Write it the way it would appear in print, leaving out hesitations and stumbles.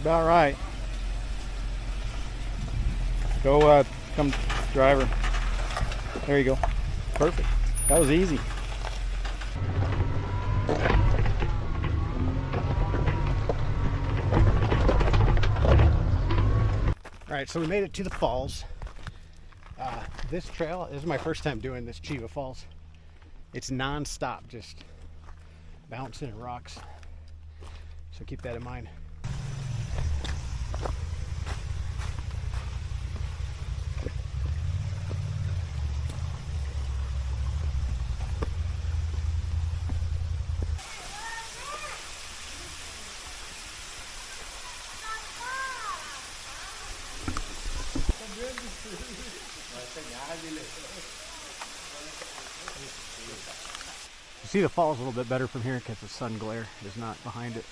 about right. Go, come driver. There you go. Perfect. That was easy. All right, so we made it to the falls. This trail, this is my first time doing this Chiva Falls. It's non-stop, just bouncing in rocks. So keep that in mind. You see the falls a little bit better from here because the sun glare is not behind it.